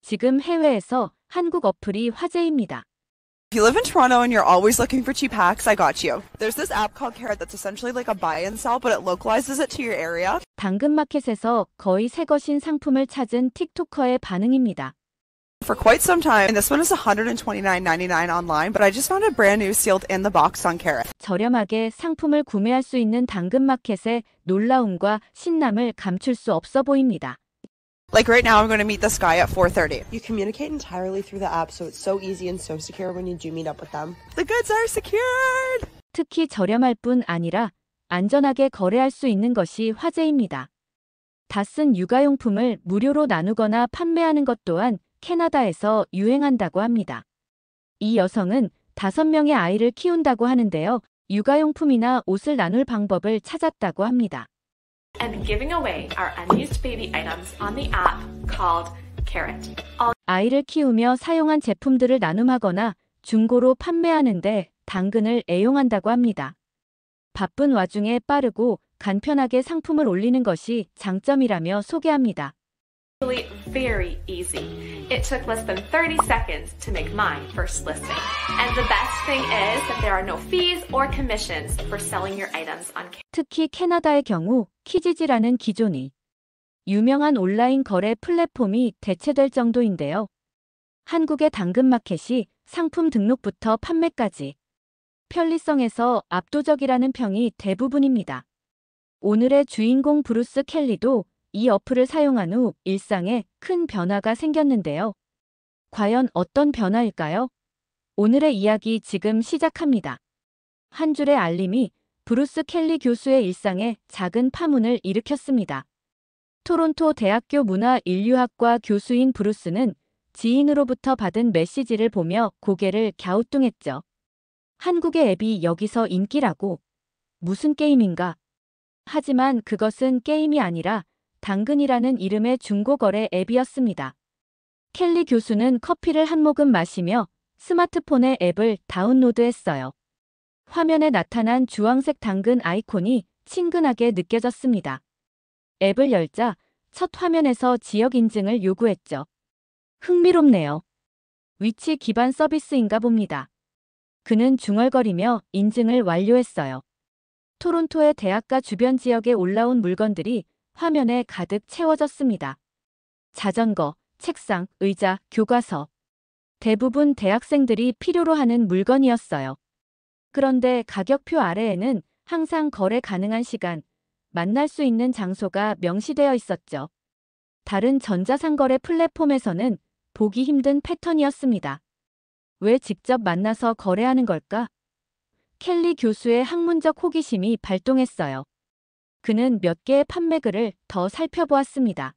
지금 해외에서 한국 어플이 화제입니다. If you live in Toronto and you're always looking for cheap hacks, I got you. There's this app called Carrot that's essentially like a buy and sell, but it localizes it to your area. 당근마켓에서 거의 새 것인 상품을 찾은 틱토커의 반응입니다. For quite some time, and this one is $129.99 online, but I just found it brand new sealed in the box on Carrot. 저렴하게 상품을 구매할 수 있는 당근마켓의 놀라움과 신남을 감출 수 없어 보입니다. Like right now, I'm going to meet this guy at 4:30. You communicate entirely through the app, so it's so easy and so secure when you do meet up with them. The goods are secured! 특히 저렴할 뿐 아니라 안전하게 거래할 수 있는 것이 화제입니다. 다 쓴 육아용품을 무료로 나누거나 판매하는 것 또한 캐나다에서 유행한다고 합니다. 이 여성은 5명의 아이를 키운다고 하는데요. 육아용품이나 옷을 나눌 방법을 찾았다고 합니다. And giving away our unused baby items on the app called Carrot. 아이를 키우며 사용한 제품들을 나눔하거나 중고로 판매하는데 당근을 애용한다고 합니다. 바쁜 와중에 빠르고 간편하게 상품을 올리는 것이 장점이라며 소개합니다. Really very easy. It took less than 30 seconds to make my first listing. And the best thing is that there are no fees or commissions for selling your items on Carrot. 특히 캐나다의 경우 키지지라는 기존이 유명한 온라인 거래 플랫폼이 대체될 정도인데요. 한국의 당근마켓이 상품 등록부터 판매까지 편리성에서 압도적이라는 평이 대부분입니다. 오늘의 주인공 브루스 켈리도 이 어플을 사용한 후 일상에 큰 변화가 생겼는데요. 과연 어떤 변화일까요? 오늘의 이야기 지금 시작합니다. 한 줄의 알림이 브루스 켈리 교수의 일상에 작은 파문을 일으켰습니다. 토론토 대학교 문화인류학과 교수인 브루스는 지인으로부터 받은 메시지를 보며 고개를 갸우뚱했죠. 한국의 앱이 여기서 인기라고? 무슨 게임인가? 하지만 그것은 게임이 아니라 당근이라는 이름의 중고거래 앱이었습니다. 켈리 교수는 커피를 한 모금 마시며 스마트폰의 앱을 다운로드했어요. 화면에 나타난 주황색 당근 아이콘이 친근하게 느껴졌습니다. 앱을 열자 첫 화면에서 지역 인증을 요구했죠. 흥미롭네요. 위치 기반 서비스인가 봅니다. 그는 중얼거리며 인증을 완료했어요. 토론토의 대학가 주변 지역에 올라온 물건들이 화면에 가득 채워졌습니다. 자전거, 책상, 의자, 교과서. 대부분 대학생들이 필요로 하는 물건이었어요. 그런데 가격표 아래에는 항상 거래 가능한 시간, 만날 수 있는 장소가 명시되어 있었죠. 다른 전자상거래 플랫폼에서는 보기 힘든 패턴이었습니다. 왜 직접 만나서 거래하는 걸까? 켈리 교수의 학문적 호기심이 발동했어요. 그는 몇 개의 판매글을 더 살펴보았습니다.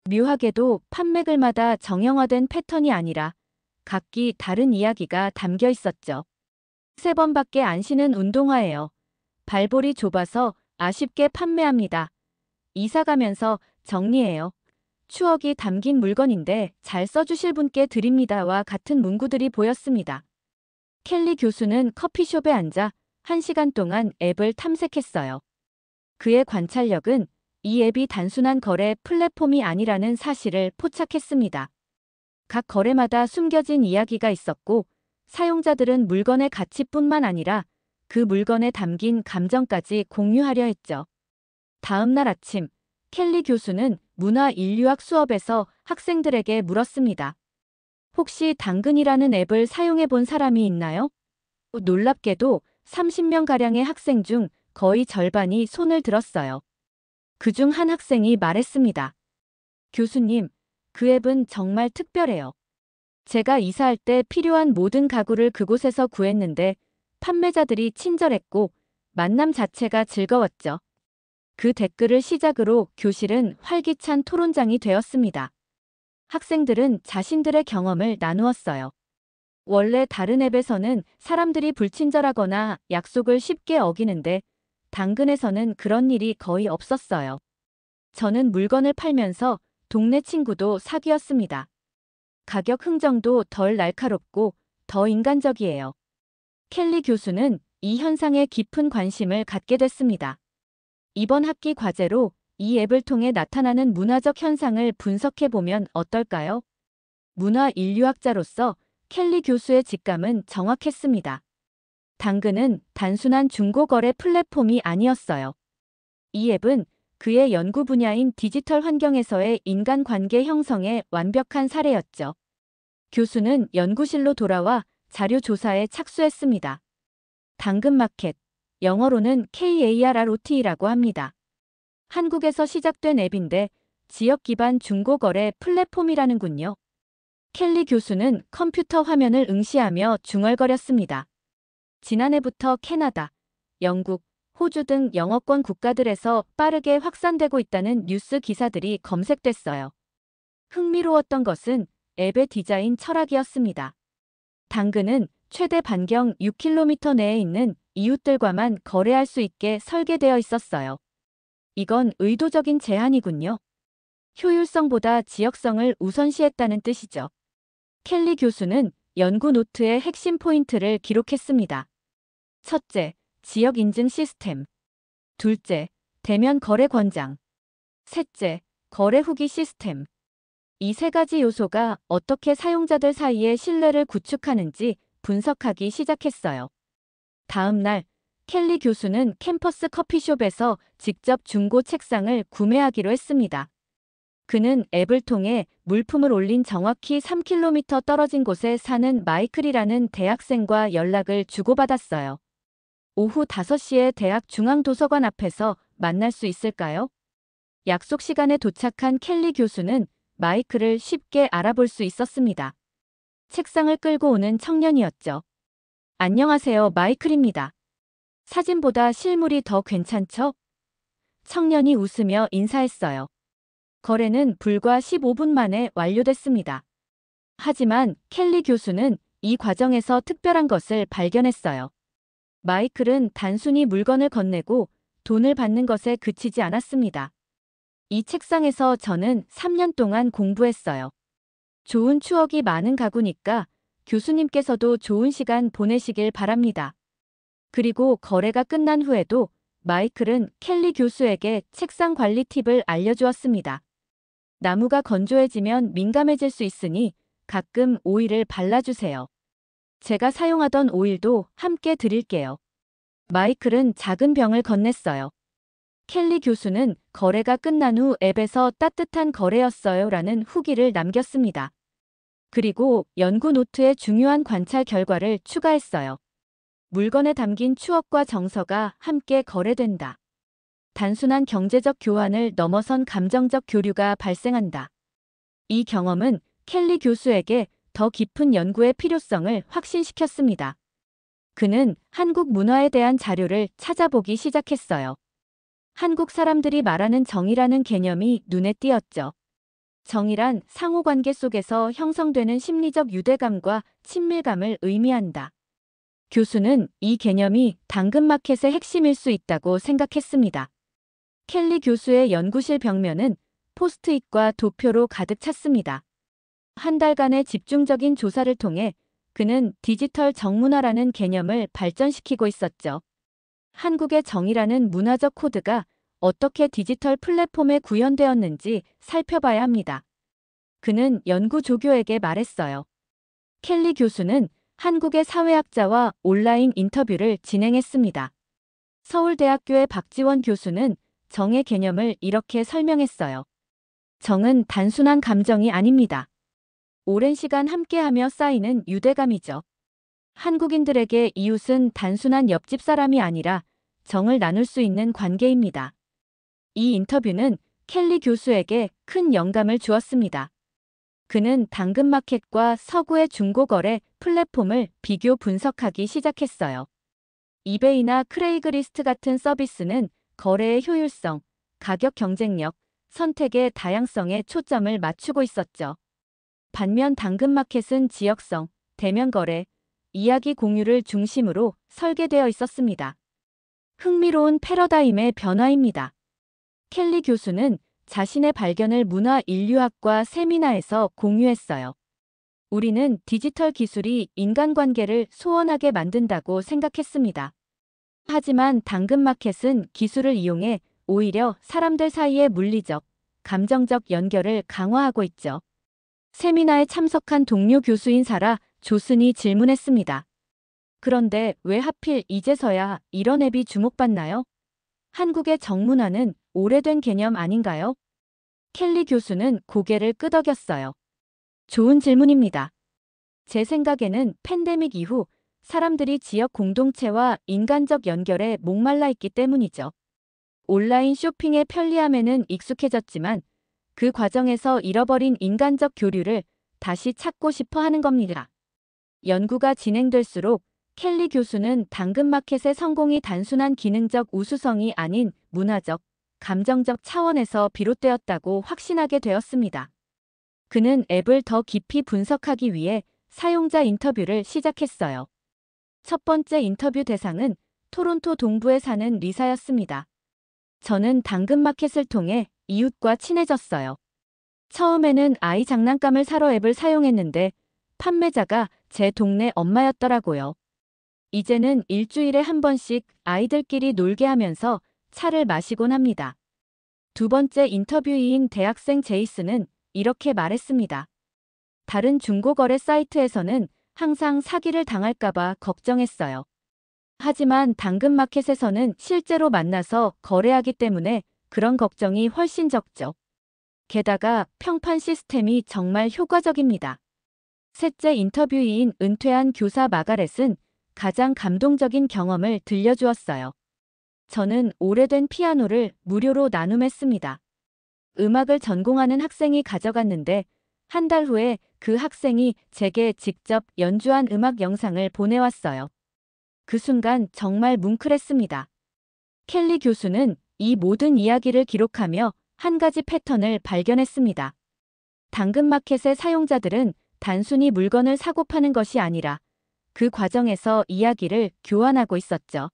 묘하게도 판매글마다 정형화된 패턴이 아니라 각기 다른 이야기가 담겨 있었죠. 3번밖에 안 신은 운동화예요. 발볼이 좁아서 아쉽게 판매합니다. 이사 가면서 정리해요. 추억이 담긴 물건인데 잘 써주실 분께 드립니다와 같은 문구들이 보였습니다. 켈리 교수는 커피숍에 앉아 1시간 동안 앱을 탐색했어요. 그의 관찰력은 이 앱이 단순한 거래 플랫폼이 아니라는 사실을 포착했습니다. 각 거래마다 숨겨진 이야기가 있었고 사용자들은 물건의 가치뿐만 아니라 그 물건에 담긴 감정까지 공유하려 했죠. 다음 날 아침, 켈리 교수는 문화인류학 수업에서 학생들에게 물었습니다. 혹시 당근이라는 앱을 사용해 본 사람이 있나요? 놀랍게도 30명가량의 학생 중 거의 절반이 손을 들었어요. 그중 한 학생이 말했습니다. 교수님, 그 앱은 정말 특별해요. 제가 이사할 때 필요한 모든 가구를 그곳에서 구했는데 판매자들이 친절했고 만남 자체가 즐거웠죠. 그 댓글을 시작으로 교실은 활기찬 토론장이 되었습니다. 학생들은 자신들의 경험을 나누었어요. 원래 다른 앱에서는 사람들이 불친절하거나 약속을 쉽게 어기는데 당근에서는 그런 일이 거의 없었어요. 저는 물건을 팔면서 동네 친구도 사귀었습니다. 가격 흥정도 덜 날카롭고 더 인간적이에요. 켈리 교수는 이 현상에 깊은 관심을 갖게 됐습니다. 이번 학기 과제로 이 앱을 통해 나타나는 문화적 현상을 분석해 보면 어떨까요? 문화 인류학자로서 켈리 교수의 직감은 정확했습니다. 당근은 단순한 중고거래 플랫폼이 아니었어요. 이 앱은 그의 연구 분야인 디지털 환경에서의 인간관계 형성의 완벽한 사례였죠. 교수는 연구실로 돌아와 자료 조사에 착수했습니다. 당근마켓, 영어로는 KARROT라고 합니다. 한국에서 시작된 앱인데 지역 기반 중고거래 플랫폼이라는군요. 켈리 교수는 컴퓨터 화면을 응시하며 중얼거렸습니다. 지난해부터 캐나다, 영국, 호주 등 영어권 국가들에서 빠르게 확산되고 있다는 뉴스 기사들이 검색됐어요. 흥미로웠던 것은 앱의 디자인 철학이었습니다. 당근은 최대 반경 6km 내에 있는 이웃들과만 거래할 수 있게 설계되어 있었어요. 이건 의도적인 제한이군요. 효율성보다 지역성을 우선시했다는 뜻이죠. 켈리 교수는 연구 노트의 핵심 포인트를 기록했습니다. 첫째, 지역 인증 시스템. 둘째, 대면 거래 권장. 셋째, 거래 후기 시스템. 이 세 가지 요소가 어떻게 사용자들 사이에 신뢰를 구축하는지 분석하기 시작했어요. 다음 날, 켈리 교수는 캠퍼스 커피숍에서 직접 중고 책상을 구매하기로 했습니다. 그는 앱을 통해 물품을 올린 정확히 3km 떨어진 곳에 사는 마이클이라는 대학생과 연락을 주고받았어요. 오후 5시에 대학 중앙도서관 앞에서 만날 수 있을까요? 약속 시간에 도착한 켈리 교수는 마이클을 쉽게 알아볼 수 있었습니다. 책상을 끌고 오는 청년이었죠. 안녕하세요, 마이클입니다. 사진보다 실물이 더 괜찮죠? 청년이 웃으며 인사했어요. 거래는 불과 15분 만에 완료됐습니다. 하지만 켈리 교수는 이 과정에서 특별한 것을 발견했어요. 마이클은 단순히 물건을 건네고 돈을 받는 것에 그치지 않았습니다. 이 책상에서 저는 3년 동안 공부했어요. 좋은 추억이 많은 가구니까 교수님께서도 좋은 시간 보내시길 바랍니다. 그리고 거래가 끝난 후에도 마이클은 켈리 교수에게 책상 관리 팁을 알려주었습니다. 나무가 건조해지면 민감해질 수 있으니 가끔 오일을 발라주세요. 제가 사용하던 오일도 함께 드릴게요. 마이클은 작은 병을 건넸어요. 켈리 교수는 거래가 끝난 후 앱에서 따뜻한 거래였어요 라는 후기를 남겼습니다. 그리고 연구 노트에 중요한 관찰 결과를 추가했어요. 물건에 담긴 추억과 정서가 함께 거래된다. 단순한 경제적 교환을 넘어선 감정적 교류가 발생한다. 이 경험은 켈리 교수에게 더 깊은 연구의 필요성을 확신시켰습니다. 그는 한국 문화에 대한 자료를 찾아보기 시작했어요. 한국 사람들이 말하는 정이라는 개념이 눈에 띄었죠. 정이란 상호관계 속에서 형성되는 심리적 유대감과 친밀감을 의미한다. 교수는 이 개념이 당근마켓의 핵심일 수 있다고 생각했습니다. 켈리 교수의 연구실 벽면은 포스트잇과 도표로 가득 찼습니다. 한 달간의 집중적인 조사를 통해 그는 디지털 정문화라는 개념을 발전시키고 있었죠. 한국의 정이라는 문화적 코드가 어떻게 디지털 플랫폼에 구현되었는지 살펴봐야 합니다. 그는 연구 조교에게 말했어요. 켈리 교수는 한국의 사회학자와 온라인 인터뷰를 진행했습니다. 서울대학교의 박지원 교수는 정의 개념을 이렇게 설명했어요. 정은 단순한 감정이 아닙니다. 오랜 시간 함께하며 쌓이는 유대감이죠. 한국인들에게 이웃은 단순한 옆집 사람이 아니라 정을 나눌 수 있는 관계입니다. 이 인터뷰는 켈리 교수에게 큰 영감을 주었습니다. 그는 당근마켓과 서구의 중고거래 플랫폼을 비교 분석하기 시작했어요. 이베이나 크레이그리스트 같은 서비스는 거래의 효율성, 가격 경쟁력, 선택의 다양성에 초점을 맞추고 있었죠. 반면 당근마켓은 지역성, 대면 거래, 이야기 공유를 중심으로 설계되어 있었습니다. 흥미로운 패러다임의 변화입니다. 켈리 교수는 자신의 발견을 문화 인류학과 세미나에서 공유했어요. 우리는 디지털 기술이 인간관계를 소원하게 만든다고 생각했습니다. 하지만 당근마켓은 기술을 이용해 오히려 사람들 사이의 물리적, 감정적 연결을 강화하고 있죠. 세미나에 참석한 동료 교수인 사라 조슨이 질문했습니다. 그런데 왜 하필 이제서야 이런 앱이 주목받나요? 한국의 정문화는 오래된 개념 아닌가요? 켈리 교수는 고개를 끄덕였어요. 좋은 질문입니다. 제 생각에는 팬데믹 이후 사람들이 지역 공동체와 인간적 연결에 목말라 있기 때문이죠. 온라인 쇼핑의 편리함에는 익숙해졌지만 그 과정에서 잃어버린 인간적 교류를 다시 찾고 싶어 하는 겁니다. 연구가 진행될수록 켈리 교수는 당근마켓의 성공이 단순한 기능적 우수성이 아닌 문화적, 감정적 차원에서 비롯되었다고 확신하게 되었습니다. 그는 앱을 더 깊이 분석하기 위해 사용자 인터뷰를 시작했어요. 첫 번째 인터뷰 대상은 토론토 동부에 사는 리사였습니다. 저는 당근마켓을 통해 이웃과 친해졌어요. 처음에는 아이 장난감을 사러 앱을 사용했는데 판매자가 제 동네 엄마였더라고요. 이제는 일주일에 한 번씩 아이들끼리 놀게 하면서 차를 마시곤 합니다. 두 번째 인터뷰이인 대학생 제이슨은 이렇게 말했습니다. 다른 중고거래 사이트에서는 항상 사기를 당할까봐 걱정했어요. 하지만 당근마켓에서는 실제로 만나서 거래하기 때문에 그런 걱정이 훨씬 적죠. 게다가 평판 시스템이 정말 효과적입니다. 셋째 인터뷰이인 은퇴한 교사 마가렛은 가장 감동적인 경험을 들려주었어요. 저는 오래된 피아노를 무료로 나눔했습니다. 음악을 전공하는 학생이 가져갔는데 한 달 후에 그 학생이 제게 직접 연주한 음악 영상을 보내왔어요. 그 순간 정말 뭉클했습니다. 켈리 교수는 이 모든 이야기를 기록하며 한 가지 패턴을 발견했습니다. 당근마켓의 사용자들은 단순히 물건을 사고 파는 것이 아니라 그 과정에서 이야기를 교환하고 있었죠.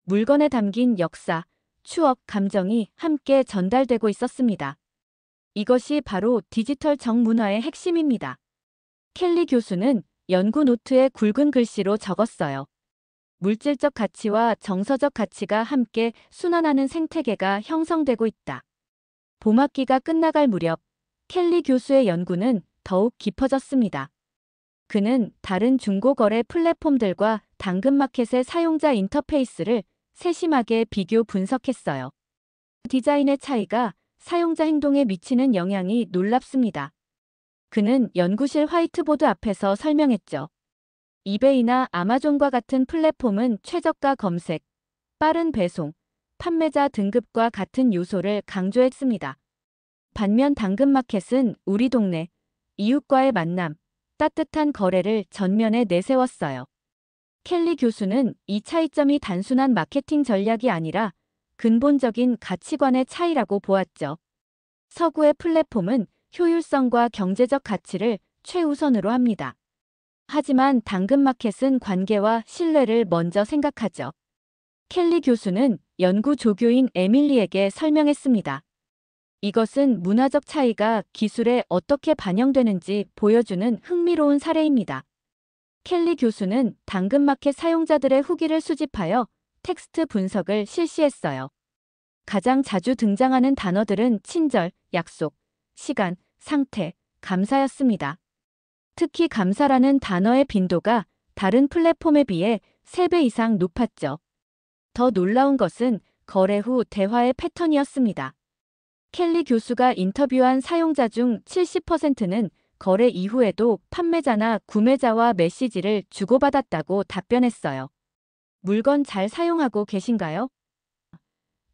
물건에 담긴 역사, 추억, 감정이 함께 전달되고 있었습니다. 이것이 바로 디지털 정문화의 핵심입니다. 켈리 교수는 연구 노트에 굵은 글씨로 적었어요. 물질적 가치와 정서적 가치가 함께 순환하는 생태계가 형성되고 있다. 봄학기가 끝나갈 무렵 켈리 교수의 연구는 더욱 깊어졌습니다. 그는 다른 중고거래 플랫폼들과 당근마켓의 사용자 인터페이스를 세심하게 비교 분석했어요. 디자인의 차이가 사용자 행동에 미치는 영향이 놀랍습니다. 그는 연구실 화이트보드 앞에서 설명했죠. 이베이나 아마존과 같은 플랫폼은 최저가 검색, 빠른 배송, 판매자 등급과 같은 요소를 강조했습니다. 반면 당근마켓은 우리 동네, 이웃과의 만남, 따뜻한 거래를 전면에 내세웠어요. 켈리 교수는 이 차이점이 단순한 마케팅 전략이 아니라 근본적인 가치관의 차이라고 보았죠. 서구의 플랫폼은 효율성과 경제적 가치를 최우선으로 합니다. 하지만 당근마켓은 관계와 신뢰를 먼저 생각하죠. 켈리 교수는 연구 조교인 에밀리에게 설명했습니다. 이것은 문화적 차이가 기술에 어떻게 반영되는지 보여주는 흥미로운 사례입니다. 켈리 교수는 당근마켓 사용자들의 후기를 수집하여 텍스트 분석을 실시했어요. 가장 자주 등장하는 단어들은 친절, 약속, 시간, 상태, 감사였습니다. 특히 감사라는 단어의 빈도가 다른 플랫폼에 비해 3배 이상 높았죠. 더 놀라운 것은 거래 후 대화의 패턴이었습니다. 켈리 교수가 인터뷰한 사용자 중 70%는 거래 이후에도 판매자나 구매자와 메시지를 주고받았다고 답변했어요. 물건 잘 사용하고 계신가요?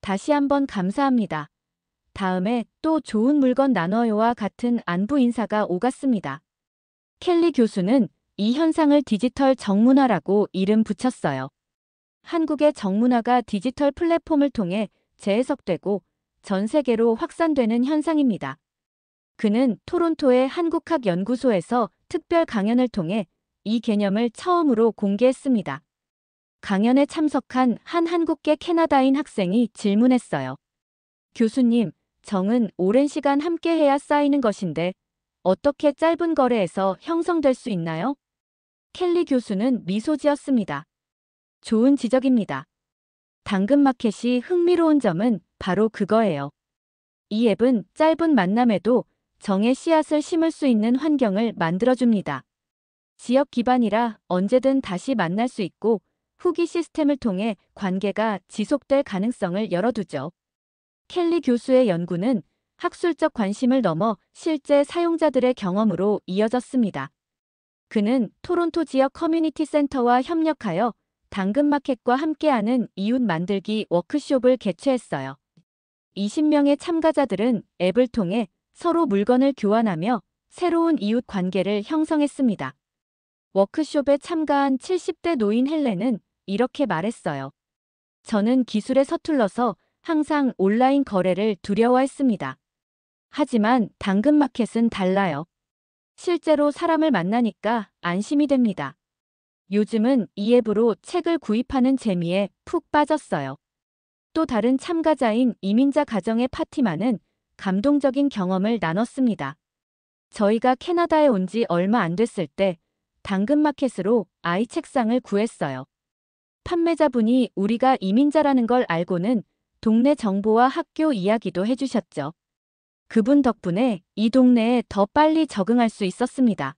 다시 한번 감사합니다. 다음에 또 좋은 물건 나눠요와 같은 안부 인사가 오갔습니다. 켈리 교수는 이 현상을 디지털 정문화라고 이름 붙였어요. 한국의 정문화가 디지털 플랫폼을 통해 재해석되고 전 세계로 확산되는 현상입니다. 그는 토론토의 한국학연구소에서 특별 강연을 통해 이 개념을 처음으로 공개했습니다. 강연에 참석한 한 한국계 캐나다인 학생이 질문했어요. 교수님, 정은 오랜 시간 함께해야 쌓이는 것인데 어떻게 짧은 거래에서 형성될 수 있나요? 켈리 교수는 미소 지었습니다. 좋은 지적입니다. 당근마켓이 흥미로운 점은 바로 그거예요. 이 앱은 짧은 만남에도 정의 씨앗을 심을 수 있는 환경을 만들어줍니다. 지역 기반이라 언제든 다시 만날 수 있고 후기 시스템을 통해 관계가 지속될 가능성을 열어두죠. 켈리 교수의 연구는 학술적 관심을 넘어 실제 사용자들의 경험으로 이어졌습니다. 그는 토론토 지역 커뮤니티 센터와 협력하여 당근마켓과 함께하는 이웃 만들기 워크숍을 개최했어요. 20명의 참가자들은 앱을 통해 서로 물건을 교환하며 새로운 이웃 관계를 형성했습니다. 워크숍에 참가한 70대 노인 헬렌은 이렇게 말했어요. 저는 기술에 서툴러서 항상 온라인 거래를 두려워했습니다. 하지만 당근마켓은 달라요. 실제로 사람을 만나니까 안심이 됩니다. 요즘은 이 앱으로 책을 구입하는 재미에 푹 빠졌어요. 또 다른 참가자인 이민자 가정의 파티마는 감동적인 경험을 나눴습니다. 저희가 캐나다에 온 지 얼마 안 됐을 때 당근마켓으로 아이 책상을 구했어요. 판매자분이 우리가 이민자라는 걸 알고는 동네 정보와 학교 이야기도 해주셨죠. 그분 덕분에 이 동네에 더 빨리 적응할 수 있었습니다.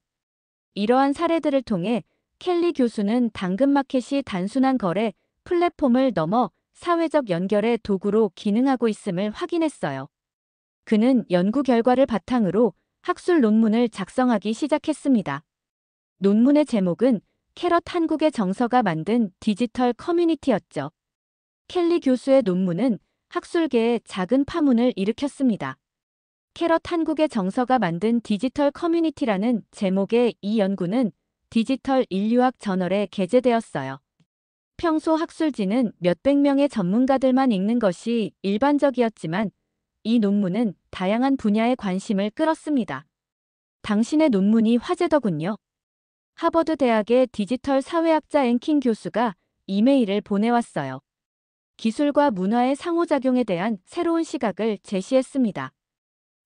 이러한 사례들을 통해 켈리 교수는 당근마켓이 단순한 거래 플랫폼을 넘어 사회적 연결의 도구로 기능하고 있음을 확인했어요. 그는 연구 결과를 바탕으로 학술 논문을 작성하기 시작했습니다. 논문의 제목은 캐럿 한국의 정서가 만든 디지털 커뮤니티였죠. 켈리 교수의 논문은 학술계에 작은 파문을 일으켰습니다. 캐럿 한국의 정서가 만든 디지털 커뮤니티라는 제목의 이 연구는 디지털 인류학 저널에 게재되었어요. 평소 학술지는 몇백 명의 전문가들만 읽는 것이 일반적이었지만 이 논문은 다양한 분야의 관심을 끌었습니다. 당신의 논문이 화제더군요. 하버드 대학의 디지털 사회학자 앤킹 교수가 이메일을 보내왔어요. 기술과 문화의 상호작용에 대한 새로운 시각을 제시했습니다.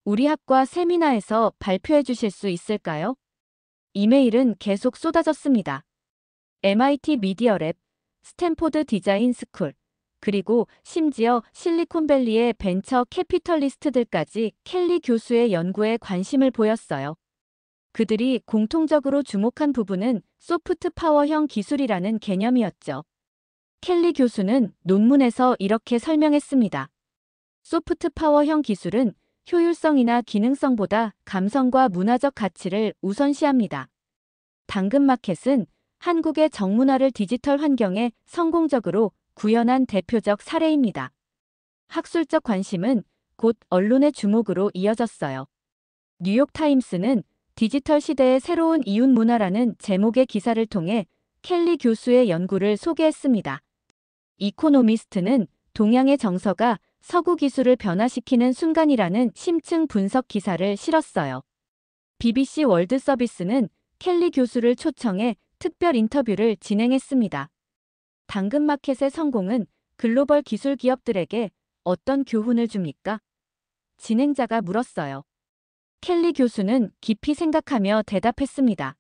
우리 학과 세미나에서 발표해 주실 수 있을까요? 이메일은 계속 쏟아졌습니다. MIT 미디어랩, 스탠포드 디자인 스쿨, 그리고 심지어 실리콘밸리의 벤처 캐피털리스트들까지 켈리 교수의 연구에 관심을 보였어요. 그들이 공통적으로 주목한 부분은 소프트 파워형 기술이라는 개념이었죠. 켈리 교수는 논문에서 이렇게 설명했습니다. 소프트 파워형 기술은 효율성이나 기능성보다 감성과 문화적 가치를 우선시합니다. 당근마켓은 한국의 정문화를 디지털 환경에 성공적으로 구현한 대표적 사례입니다. 학술적 관심은 곧 언론의 주목으로 이어졌어요. 뉴욕타임스는 디지털 시대의 새로운 이웃 문화라는 제목의 기사를 통해 켈리 교수의 연구를 소개했습니다. 이코노미스트는 동양의 정서가 서구 기술을 변화시키는 순간이라는 심층 분석 기사를 실었어요. BBC 월드 서비스는 켈리 교수를 초청해 특별 인터뷰를 진행했습니다. 당근마켓의 성공은 글로벌 기술 기업들에게 어떤 교훈을 줍니까? 진행자가 물었어요. 켈리 교수는 깊이 생각하며 대답했습니다.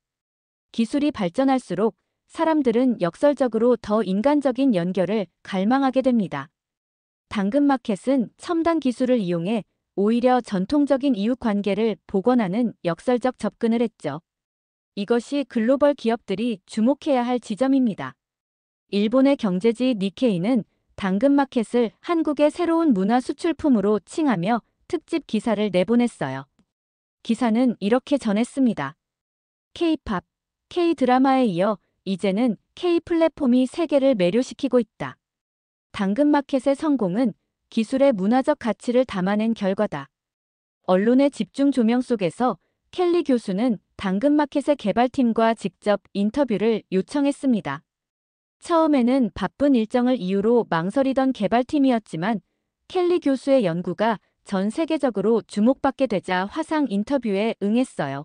기술이 발전할수록 사람들은 역설적으로 더 인간적인 연결을 갈망하게 됩니다. 당근마켓은 첨단 기술을 이용해 오히려 전통적인 이웃 관계를 복원하는 역설적 접근을 했죠. 이것이 글로벌 기업들이 주목해야 할 지점입니다. 일본의 경제지 니케이는 당근마켓을 한국의 새로운 문화 수출품으로 칭하며 특집 기사를 내보냈어요. 기사는 이렇게 전했습니다. K-팝, K-드라마에 이어 이제는 K-플랫폼이 세계를 매료시키고 있다. 당근마켓의 성공은 기술의 문화적 가치를 담아낸 결과다. 언론의 집중 조명 속에서 켈리 교수는 당근마켓의 개발팀과 직접 인터뷰를 요청했습니다. 처음에는 바쁜 일정을 이유로 망설이던 개발팀이었지만 켈리 교수의 연구가 전 세계적으로 주목받게 되자 화상 인터뷰에 응했어요.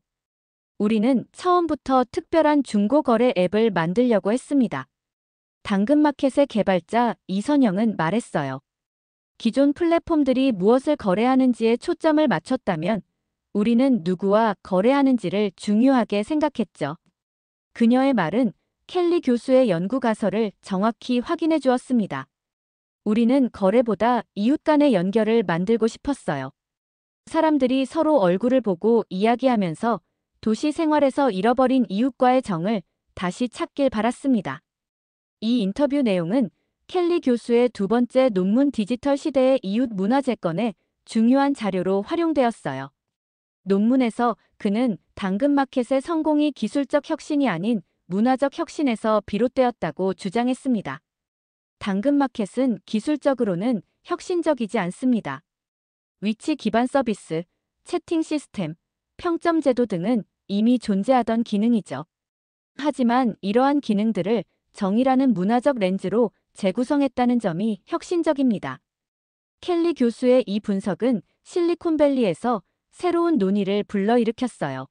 우리는 처음부터 특별한 중고거래 앱을 만들려고 했습니다. 당근마켓의 개발자 이선영은 말했어요. 기존 플랫폼들이 무엇을 거래하는지에 초점을 맞췄다면 우리는 누구와 거래하는지를 중요하게 생각했죠. 그녀의 말은 켈리 교수의 연구 가설을 정확히 확인해 주었습니다. 우리는 거래보다 이웃 간의 연결을 만들고 싶었어요. 사람들이 서로 얼굴을 보고 이야기하면서 도시 생활에서 잃어버린 이웃과의 정을 다시 찾길 바랐습니다. 이 인터뷰 내용은 켈리 교수의 두 번째 논문 디지털 시대의 이웃 문화재건의 중요한 자료로 활용되었어요. 논문에서 그는 당근마켓의 성공이 기술적 혁신이 아닌 문화적 혁신에서 비롯되었다고 주장했습니다. 당근마켓은 기술적으로는 혁신적이지 않습니다. 위치 기반 서비스, 채팅 시스템, 평점 제도 등은 이미 존재하던 기능이죠. 하지만 이러한 기능들을 정의라는 문화적 렌즈로 재구성했다는 점이 혁신적입니다. 켈리 교수의 이 분석은 실리콘밸리에서 새로운 논의를 불러일으켰어요.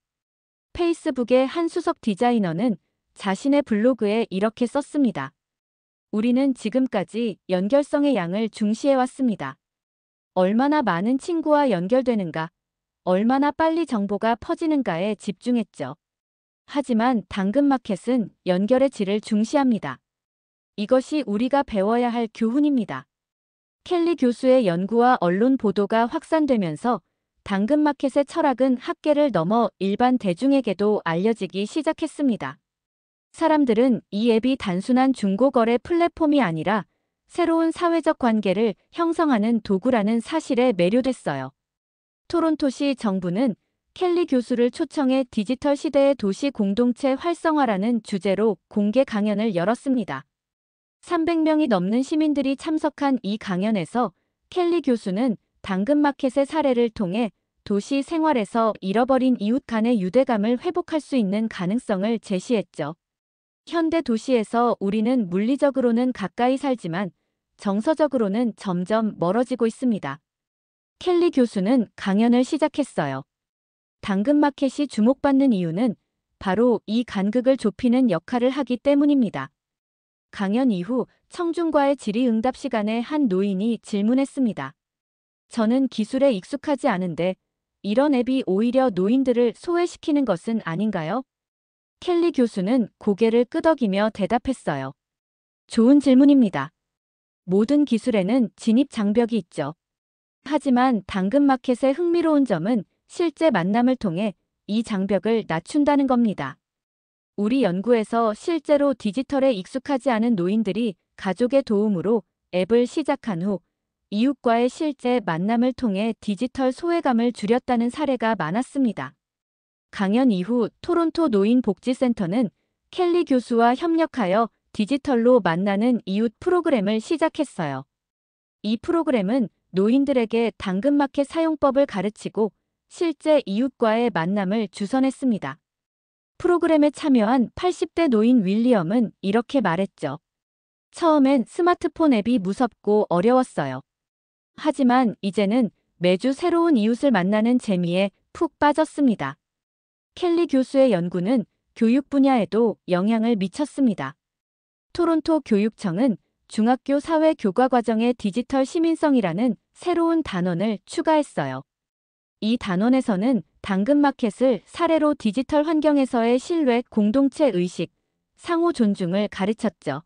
페이스북의 한 수석 디자이너는 자신의 블로그에 이렇게 썼습니다. 우리는 지금까지 연결성의 양을 중시해왔습니다. 얼마나 많은 친구와 연결되는가, 얼마나 빨리 정보가 퍼지는가에 집중했죠. 하지만 당근마켓은 연결의 질을 중시합니다. 이것이 우리가 배워야 할 교훈입니다. 켈리 교수의 연구와 언론 보도가 확산되면서 당근마켓의 철학은 학계를 넘어 일반 대중에게도 알려지기 시작했습니다. 사람들은 이 앱이 단순한 중고거래 플랫폼이 아니라 새로운 사회적 관계를 형성하는 도구라는 사실에 매료됐어요. 토론토시 정부는 켈리 교수를 초청해 디지털 시대의 도시 공동체 활성화라는 주제로 공개 강연을 열었습니다. 300명이 넘는 시민들이 참석한 이 강연에서 켈리 교수는 당근마켓의 사례를 통해 도시 생활에서 잃어버린 이웃 간의 유대감을 회복할 수 있는 가능성을 제시했죠. 현대 도시에서 우리는 물리적으로는 가까이 살지만 정서적으로는 점점 멀어지고 있습니다. 켈리 교수는 강연을 시작했어요. 당근마켓이 주목받는 이유는 바로 이 간극을 좁히는 역할을 하기 때문입니다. 강연 이후 청중과의 질의응답 시간에 한 노인이 질문했습니다. 저는 기술에 익숙하지 않은데 이런 앱이 오히려 노인들을 소외시키는 것은 아닌가요? 켈리 교수는 고개를 끄덕이며 대답했어요. 좋은 질문입니다. 모든 기술에는 진입 장벽이 있죠. 하지만 당근마켓의 흥미로운 점은 실제 만남을 통해 이 장벽을 낮춘다는 겁니다. 우리 연구에서 실제로 디지털에 익숙하지 않은 노인들이 가족의 도움으로 앱을 시작한 후 이웃과의 실제 만남을 통해 디지털 소외감을 줄였다는 사례가 많았습니다. 강연 이후 토론토 노인복지센터는 켈리 교수와 협력하여 디지털로 만나는 이웃 프로그램을 시작했어요. 이 프로그램은 노인들에게 당근마켓 사용법을 가르치고 실제 이웃과의 만남을 주선했습니다. 프로그램에 참여한 80대 노인 윌리엄은 이렇게 말했죠. 처음엔 스마트폰 앱이 무섭고 어려웠어요. 하지만 이제는 매주 새로운 이웃을 만나는 재미에 푹 빠졌습니다. 켈리 교수의 연구는 교육 분야에도 영향을 미쳤습니다. 토론토 교육청은 중학교 사회 교과 과정에 디지털 시민성이라는 새로운 단원을 추가했어요. 이 단원에서는 당근마켓을 사례로 디지털 환경에서의 신뢰, 공동체 의식, 상호 존중을 가르쳤죠.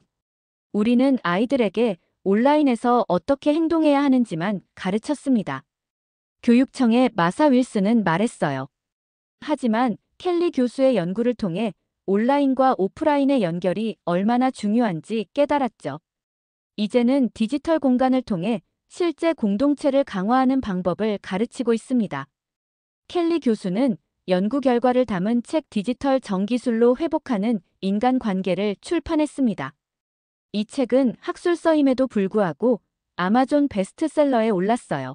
우리는 아이들에게 온라인에서 어떻게 행동해야 하는지만 가르쳤습니다. 교육청의 마사 윌슨은 말했어요. 하지만 켈리 교수의 연구를 통해 온라인과 오프라인의 연결이 얼마나 중요한지 깨달았죠. 이제는 디지털 공간을 통해 실제 공동체를 강화하는 방법을 가르치고 있습니다. 켈리 교수는 연구 결과를 담은 책 디지털 정기술로 회복하는 인간관계를 출판했습니다. 이 책은 학술서임에도 불구하고 아마존 베스트셀러에 올랐어요.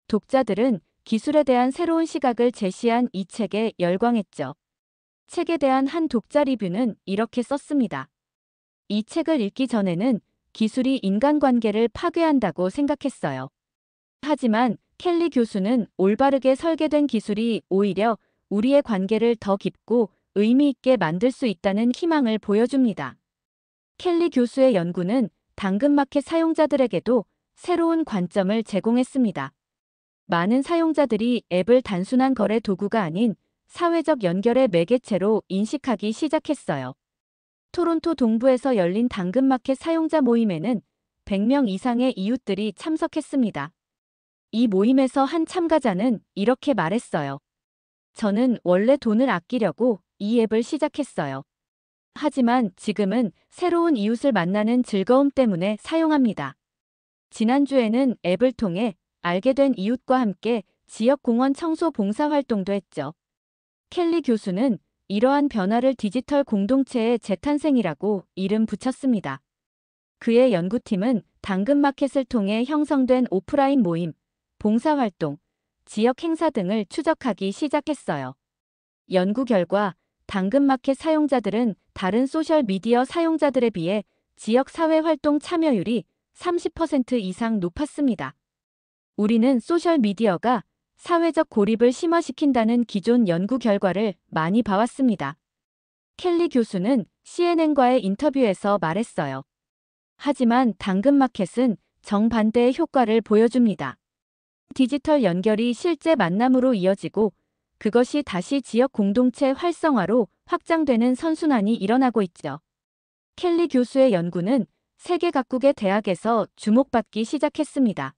독자들은 기술에 대한 새로운 시각을 제시한 이 책에 열광했죠. 책에 대한 한 독자 리뷰는 이렇게 썼습니다. 이 책을 읽기 전에는 기술이 인간관계를 파괴한다고 생각했어요. 하지만 켈리 교수는 올바르게 설계된 기술이 오히려 우리의 관계를 더 깊고 의미 있게 만들 수 있다는 희망을 보여줍니다. 켈리 교수의 연구는 당근마켓 사용자들에게도 새로운 관점을 제공했습니다. 많은 사용자들이 앱을 단순한 거래 도구가 아닌 사회적 연결의 매개체로 인식하기 시작했어요. 토론토 동부에서 열린 당근마켓 사용자 모임에는 100명 이상의 이웃들이 참석했습니다. 이 모임에서 한 참가자는 이렇게 말했어요. 저는 원래 돈을 아끼려고 이 앱을 시작했어요. 하지만 지금은 새로운 이웃을 만나는 즐거움 때문에 사용합니다. 지난주에는 앱을 통해 알게 된 이웃과 함께 지역 공원 청소 봉사 활동도 했죠. 켈리 교수는 이러한 변화를 디지털 공동체의 재탄생이라고 이름 붙였습니다. 그의 연구팀은 당근마켓을 통해 형성된 오프라인 모임, 봉사활동, 지역 행사 등을 추적하기 시작했어요. 연구 결과 당근마켓 사용자들은 다른 소셜미디어 사용자들에 비해 지역 사회활동 참여율이 30% 이상 높았습니다. 우리는 소셜미디어가 사회적 고립을 심화시킨다는 기존 연구 결과를 많이 봐왔습니다. 켈리 교수는 CNN과의 인터뷰에서 말했어요. 하지만 당근마켓은 정반대의 효과를 보여줍니다. 디지털 연결이 실제 만남으로 이어지고 그것이 다시 지역 공동체 활성화로 확장되는 선순환이 일어나고 있죠. 켈리 교수의 연구는 세계 각국의 대학에서 주목받기 시작했습니다.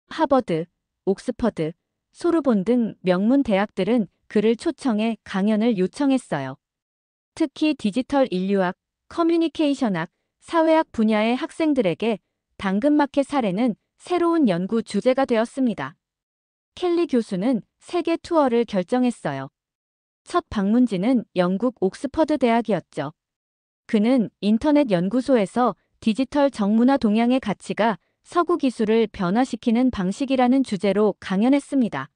하버드, 옥스퍼드, 소르본 등 명문 대학들은 그를 초청해 강연을 요청했어요. 특히 디지털 인류학, 커뮤니케이션학, 사회학 분야의 학생들에게 당근마켓 사례는 새로운 연구 주제가 되었습니다. 켈리 교수는 세계 투어를 결정했어요. 첫 방문지는 영국 옥스퍼드 대학이었죠. 그는 인터넷 연구소에서 디지털 정문화 동향의 가치가 서구 기술을 변화시키는 방식이라는 주제로 강연했습니다.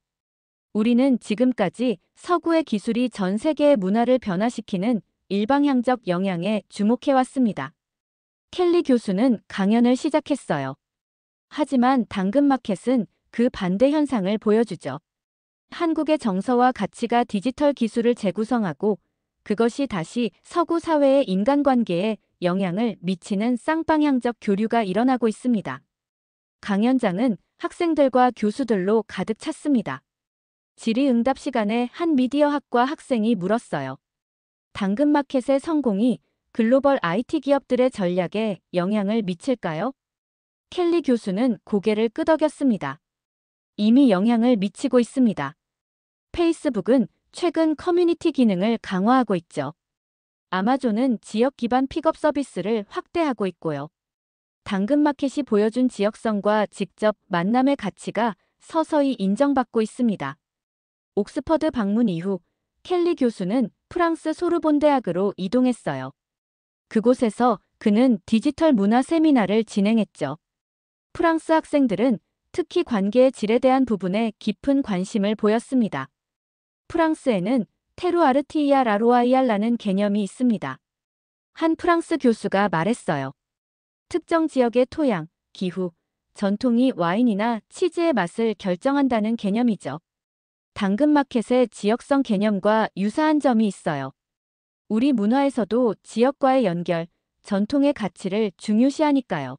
우리는 지금까지 서구의 기술이 전 세계의 문화를 변화시키는 일방향적 영향에 주목해왔습니다. 켈리 교수는 강연을 시작했어요. 하지만 당근마켓은 그 반대 현상을 보여주죠. 한국의 정서와 가치가 디지털 기술을 재구성하고 그것이 다시 서구 사회의 인간관계에 영향을 미치는 쌍방향적 교류가 일어나고 있습니다. 강연장은 학생들과 교수들로 가득 찼습니다. 질의응답 시간에 한 미디어학과 학생이 물었어요. 당근마켓의 성공이 글로벌 IT 기업들의 전략에 영향을 미칠까요? 켈리 교수는 고개를 끄덕였습니다. 이미 영향을 미치고 있습니다. 페이스북은 최근 커뮤니티 기능을 강화하고 있죠. 아마존은 지역 기반 픽업 서비스를 확대하고 있고요. 당근마켓이 보여준 지역성과 직접 만남의 가치가 서서히 인정받고 있습니다. 옥스퍼드 방문 이후 켈리 교수는 프랑스 소르본 대학으로 이동했어요. 그곳에서 그는 디지털 문화 세미나를 진행했죠. 프랑스 학생들은 특히 관계의 질에 대한 부분에 깊은 관심을 보였습니다. 프랑스에는 테루아르티이아 라로아이알라는 개념이 있습니다. 한 프랑스 교수가 말했어요. 특정 지역의 토양, 기후, 전통이 와인이나 치즈의 맛을 결정한다는 개념이죠. 당근마켓의 지역성 개념과 유사한 점이 있어요. 우리 문화에서도 지역과의 연결, 전통의 가치를 중요시하니까요.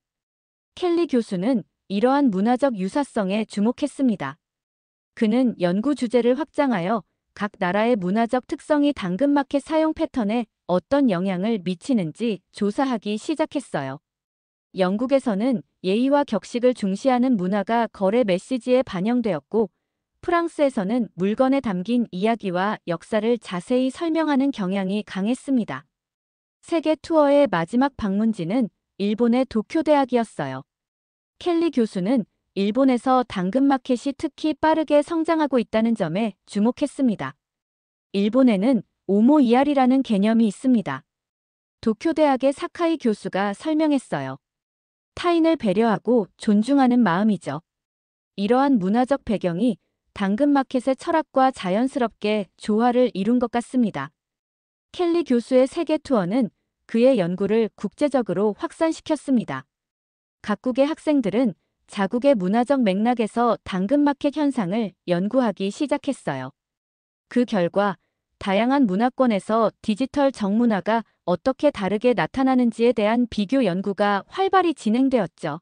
켈리 교수는 이러한 문화적 유사성에 주목했습니다. 그는 연구 주제를 확장하여 각 나라의 문화적 특성이 당근마켓 사용 패턴에 어떤 영향을 미치는지 조사하기 시작했어요. 영국에서는 예의와 격식을 중시하는 문화가 거래 메시지에 반영되었고, 프랑스에서는 물건에 담긴 이야기와 역사를 자세히 설명하는 경향이 강했습니다. 세계 투어의 마지막 방문지는 일본의 도쿄 대학이었어요. 켈리 교수는 일본에서 당근마켓이 특히 빠르게 성장하고 있다는 점에 주목했습니다. 일본에는 오모이알이라는 개념이 있습니다. 도쿄 대학의 사카이 교수가 설명했어요. 타인을 배려하고 존중하는 마음이죠. 이러한 문화적 배경이 당근마켓의 철학과 자연스럽게 조화를 이룬 것 같습니다. 켈리 교수의 세계 투어는 그의 연구를 국제적으로 확산시켰습니다. 각국의 학생들은 자국의 문화적 맥락에서 당근마켓 현상을 연구하기 시작했어요. 그 결과 다양한 문화권에서 디지털 정문화가 어떻게 다르게 나타나는지에 대한 비교 연구가 활발히 진행되었죠.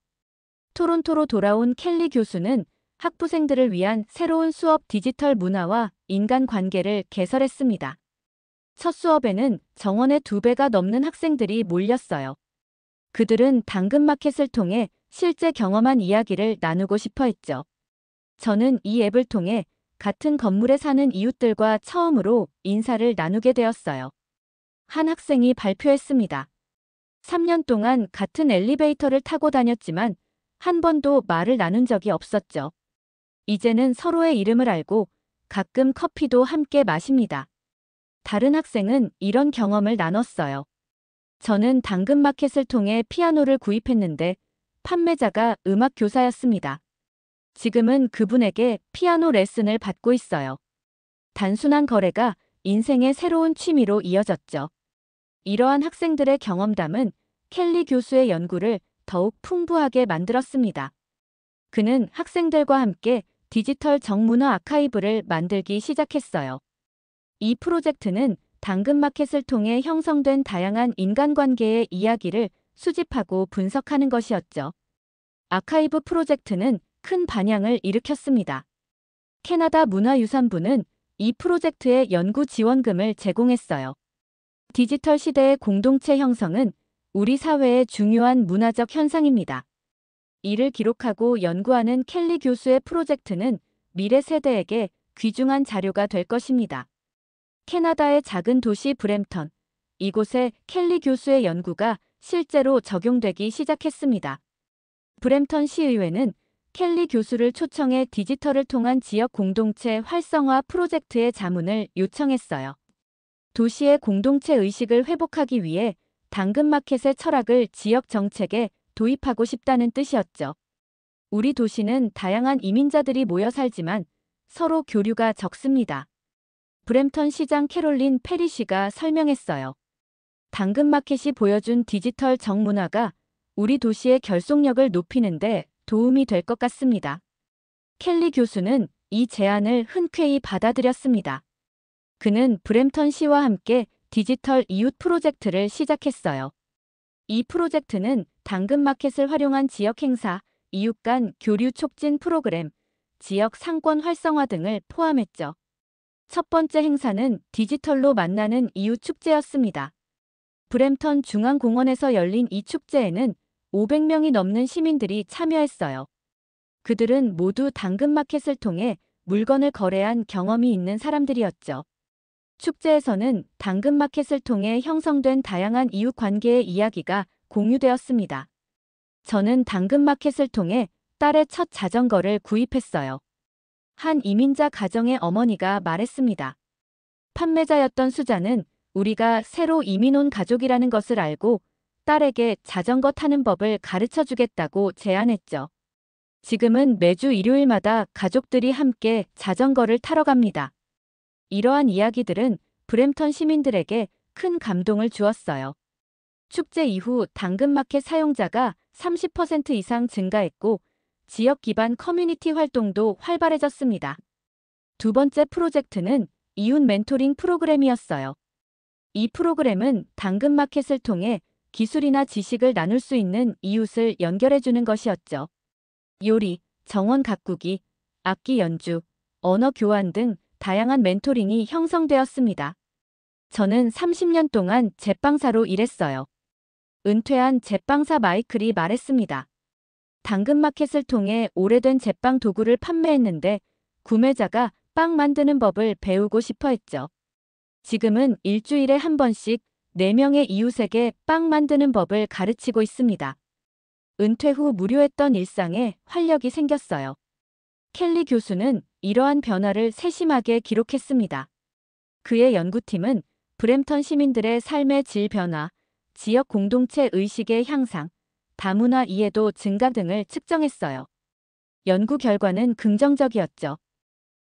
토론토로 돌아온 켈리 교수는 학부생들을 위한 새로운 수업 디지털 문화와 인간관계를 개설했습니다. 첫 수업에는 정원의 2배가 넘는 학생들이 몰렸어요. 그들은 당근마켓을 통해 실제 경험한 이야기를 나누고 싶어 했죠. 저는 이 앱을 통해 같은 건물에 사는 이웃들과 처음으로 인사를 나누게 되었어요. 한 학생이 발표했습니다. 3년 동안 같은 엘리베이터를 타고 다녔지만 한 번도 말을 나눈 적이 없었죠. 이제는 서로의 이름을 알고 가끔 커피도 함께 마십니다. 다른 학생은 이런 경험을 나눴어요. 저는 당근마켓을 통해 피아노를 구입했는데 판매자가 음악 교사였습니다. 지금은 그분에게 피아노 레슨을 받고 있어요. 단순한 거래가 인생의 새로운 취미로 이어졌죠. 이러한 학생들의 경험담은 켈리 교수의 연구를 더욱 풍부하게 만들었습니다. 그는 학생들과 함께 디지털 정문화 아카이브를 만들기 시작했어요. 이 프로젝트는 당근마켓을 통해 형성된 다양한 인간관계의 이야기를 수집하고 분석하는 것이었죠. 아카이브 프로젝트는 큰 반향을 일으켰습니다. 캐나다 문화유산부는 이 프로젝트에 연구 지원금을 제공했어요. 디지털 시대의 공동체 형성은 우리 사회의 중요한 문화적 현상입니다. 이를 기록하고 연구하는 켈리 교수의 프로젝트는 미래 세대에게 귀중한 자료가 될 것입니다. 캐나다의 작은 도시 브램턴. 이곳에 켈리 교수의 연구가 실제로 적용되기 시작했습니다. 브램턴 시의회는 켈리 교수를 초청해 디지털을 통한 지역 공동체 활성화 프로젝트의 자문을 요청했어요. 도시의 공동체 의식을 회복하기 위해 당근마켓의 철학을 지역 정책에 도입하고 싶다는 뜻이었죠. 우리 도시는 다양한 이민자들이 모여 살지만 서로 교류가 적습니다. 브램턴 시장 캐롤린 페리시가 설명했어요. 당근마켓이 보여준 디지털 정문화가 우리 도시의 결속력을 높이는데 도움이 될 것 같습니다. 켈리 교수는 이 제안을 흔쾌히 받아들였습니다. 그는 브램턴 시와 함께 디지털 이웃 프로젝트를 시작했어요. 이 프로젝트는 당근마켓을 활용한 지역 행사, 이웃 간 교류 촉진 프로그램, 지역 상권 활성화 등을 포함했죠. 첫 번째 행사는 디지털로 만나는 이웃 축제였습니다. 브램턴 중앙공원에서 열린 이 축제에는 500명이 넘는 시민들이 참여했어요. 그들은 모두 당근마켓을 통해 물건을 거래한 경험이 있는 사람들이었죠. 축제에서는 당근마켓을 통해 형성된 다양한 이웃 관계의 이야기가 공유되었습니다. 저는 당근마켓을 통해 딸의 첫 자전거를 구입했어요. 한 이민자 가정의 어머니가 말했습니다. 판매자였던 수자는 우리가 새로 이민 온 가족이라는 것을 알고 딸에게 자전거 타는 법을 가르쳐 주겠다고 제안했죠. 지금은 매주 일요일마다 가족들이 함께 자전거를 타러 갑니다. 이러한 이야기들은 브램턴 시민들에게 큰 감동을 주었어요. 축제 이후 당근마켓 사용자가 30% 이상 증가했고 지역 기반 커뮤니티 활동도 활발해졌습니다. 두 번째 프로젝트는 이웃 멘토링 프로그램이었어요. 이 프로그램은 당근마켓을 통해 기술이나 지식을 나눌 수 있는 이웃을 연결해주는 것이었죠. 요리, 정원 가꾸기, 악기 연주, 언어 교환 등 다양한 멘토링이 형성되었습니다. 저는 30년 동안 제빵사로 일했어요. 은퇴한 제빵사 마이클이 말했습니다. 당근마켓을 통해 오래된 제빵 도구를 판매했는데 구매자가 빵 만드는 법을 배우고 싶어 했죠. 지금은 일주일에 한 번씩 4명의 이웃에게 빵 만드는 법을 가르치고 있습니다. 은퇴 후 무료했던 일상에 활력이 생겼어요. 켈리 교수는 이러한 변화를 세심하게 기록했습니다. 그의 연구팀은 브램턴 시민들의 삶의 질 변화, 지역 공동체 의식의 향상, 다문화 이해도 증가 등을 측정했어요. 연구 결과는 긍정적이었죠.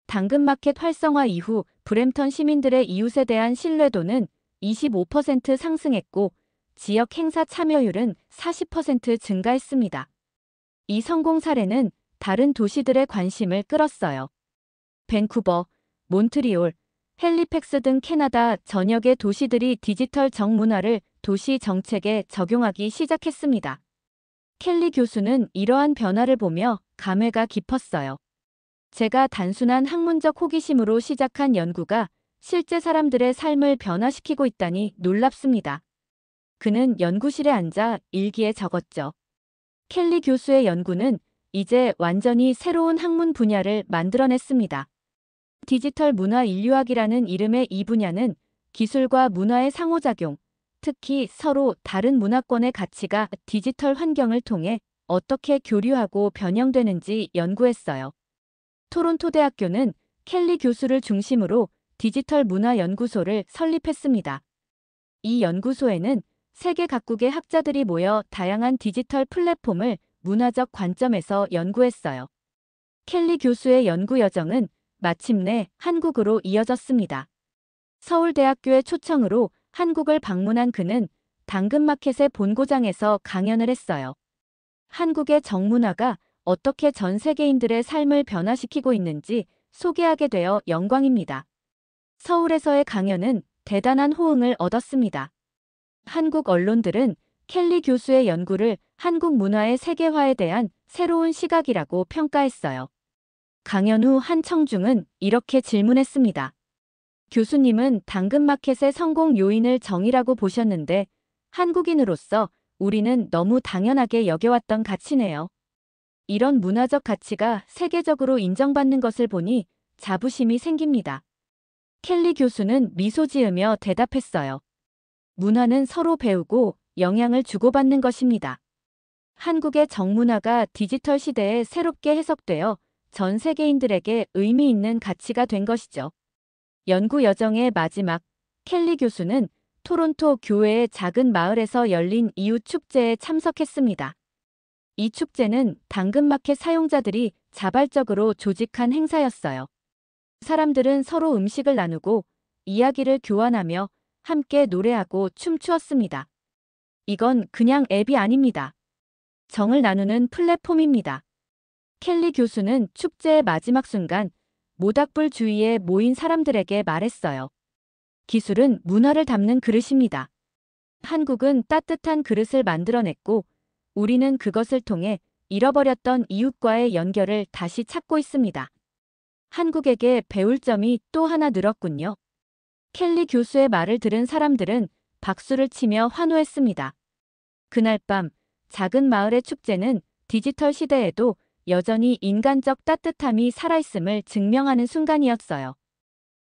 당근마켓 활성화 이후 브램턴 시민들의 이웃에 대한 신뢰도는 25% 상승했고 지역 행사 참여율은 40% 증가했습니다. 이 성공 사례는 다른 도시들의 관심을 끌었어요. 밴쿠버, 몬트리올, 헬리팩스 등 캐나다 전역의 도시들이 디지털 정문화를 도시 정책에 적용하기 시작했습니다. 켈리 교수는 이러한 변화를 보며 감회가 깊었어요. 제가 단순한 학문적 호기심으로 시작한 연구가 실제 사람들의 삶을 변화시키고 있다니 놀랍습니다. 그는 연구실에 앉아 일기에 적었죠. 켈리 교수의 연구는 이제 완전히 새로운 학문 분야를 만들어냈습니다. 디지털 문화 인류학이라는 이름의 이 분야는 기술과 문화의 상호작용, 특히 서로 다른 문화권의 가치가 디지털 환경을 통해 어떻게 교류하고 변형되는지 연구했어요. 토론토 대학교는 켈리 교수를 중심으로 디지털 문화 연구소를 설립했습니다. 이 연구소에는 세계 각국의 학자들이 모여 다양한 디지털 플랫폼을 문화적 관점에서 연구했어요. 켈리 교수의 연구 여정은 마침내 한국으로 이어졌습니다. 서울대학교의 초청으로 한국을 방문한 그는 당근마켓의 본고장에서 강연을 했어요. 한국의 정문화가 어떻게 전 세계인들의 삶을 변화시키고 있는지 소개하게 되어 영광입니다. 서울에서의 강연은 대단한 호응을 얻었습니다. 한국 언론들은 켈리 교수의 연구를 한국 문화의 세계화에 대한 새로운 시각이라고 평가했어요. 강연 후 한 청중은 이렇게 질문했습니다. 교수님은 당근마켓의 성공 요인을 정의라고 보셨는데 한국인으로서 우리는 너무 당연하게 여겨왔던 가치네요. 이런 문화적 가치가 세계적으로 인정받는 것을 보니 자부심이 생깁니다. 켈리 교수는 미소 지으며 대답했어요. 문화는 서로 배우고 영향을 주고받는 것입니다. 한국의 정문화가 디지털 시대에 새롭게 해석되어 전 세계인들에게 의미 있는 가치가 된 것이죠. 연구 여정의 마지막, 켈리 교수는 토론토 교회의 작은 마을에서 열린 이웃 축제에 참석했습니다. 이 축제는 당근마켓 사용자들이 자발적으로 조직한 행사였어요. 사람들은 서로 음식을 나누고 이야기를 교환하며 함께 노래하고 춤추었습니다. 이건 그냥 앱이 아닙니다. 정을 나누는 플랫폼입니다. 켈리 교수는 축제의 마지막 순간 모닥불 주위에 모인 사람들에게 말했어요. 기술은 문화를 담는 그릇입니다. 한국은 따뜻한 그릇을 만들어냈고 우리는 그것을 통해 잃어버렸던 이웃과의 연결을 다시 찾고 있습니다. 한국에게 배울 점이 또 하나 늘었군요. 켈리 교수의 말을 들은 사람들은 박수를 치며 환호했습니다. 그날 밤 작은 마을의 축제는 디지털 시대에도 여전히 인간적 따뜻함이 살아있음을 증명하는 순간이었어요.